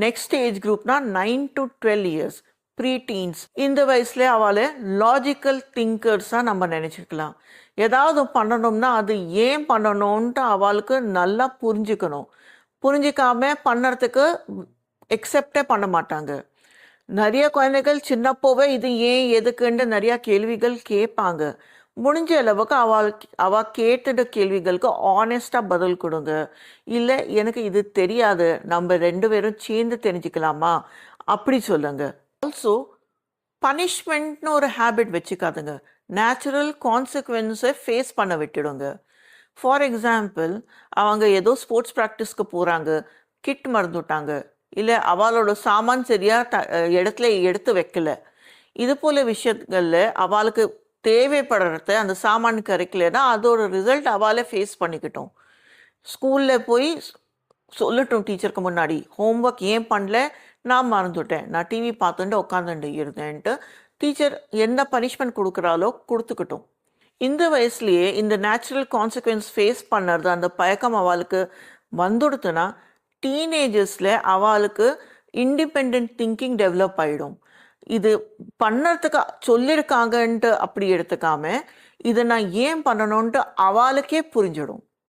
Next age குரூப்னா 9 to 12 years, pre teens. இந்த வயசுல அவளை லாஜிக்கல் திங்கர்ஸாக நம்ம நினச்சிக்கலாம். ஏதாவது பண்ணணும்னா அது ஏன் பண்ணணும்ன்ட்டு அவளுக்கு நல்லா புரிஞ்சுக்கணும். புரிஞ்சிக்காம பண்ணுறதுக்கு எக்ஸெப்டே பண்ண மாட்டாங்க. நிறைய குழந்தைகள் சின்னப்போவே இது ஏன் எதுக்குன்னு நிறையா கேள்விகள் கேட்பாங்க. முடிஞ்ச அளவுக்கு அவள் கேட்டுட்ட கேள்விகளுக்கு ஆனஸ்டாக பதில் கொடுங்க. இல்லை எனக்கு இது தெரியாது, நம்ம 2 பேரும் சேர்ந்து தெரிஞ்சுக்கலாமா அப்படி சொல்லுங்க. ஆல்சோ பனிஷ்மெண்ட்னு ஒரு ஹேபிட் வச்சுக்காதுங்க. நேச்சுரல் கான்சிக்வன்ஸை ஃபேஸ் பண்ண விட்டுடுங்க. ஃபார் எக்ஸாம்பிள், அவங்க ஏதோ ஸ்போர்ட்ஸ் ப்ராக்டிஸ்க்கு போகிறாங்க, கிட் மறந்துட்டாங்க, இல்லை அவளோட சாமான் சரியாக இடத்துல எடுத்து வைக்கல. இது போல் விஷயங்களில் அவளுக்கு தேவைப்படுறத அந்த சாமான் கிடைக்கலன்னா அதோட ரிசல்ட் அவளை ஃபேஸ் பண்ணிக்கிட்டோம். ஸ்கூலில் போய் சொல்லட்டும் டீச்சருக்கு முன்னாடி, ஹோம்ஒர்க் ஏன் பண்ணல, நான் மறந்துவிட்டேன், நான் டிவி பார்த்துட்டு உட்காந்துட்டு இருந்தேன்ட்டு டீச்சர் என்ன பனிஷ்மெண்ட் கொடுக்குறாலோ கொடுத்துக்கிட்டோம். இந்த வயசுலேயே இந்த நேச்சுரல் கான்சிக்வன்ஸ் ஃபேஸ் பண்ணுறது அந்த பழக்கம் அவளுக்கு வந்துடுத்துனா டீனேஜர்ஸில் அவளுக்கு இண்டிபெண்ட் திங்கிங் டெவலப் ஆகிடும். இது பண்ணுறதுக்கு சொல்லியிருக்காங்கன்ட்டு அப்படி எடுத்துக்காம இதை நான் ஏன் பண்ணணுன்ட்டு அவளுக்கே புரிஞ்சிடும்.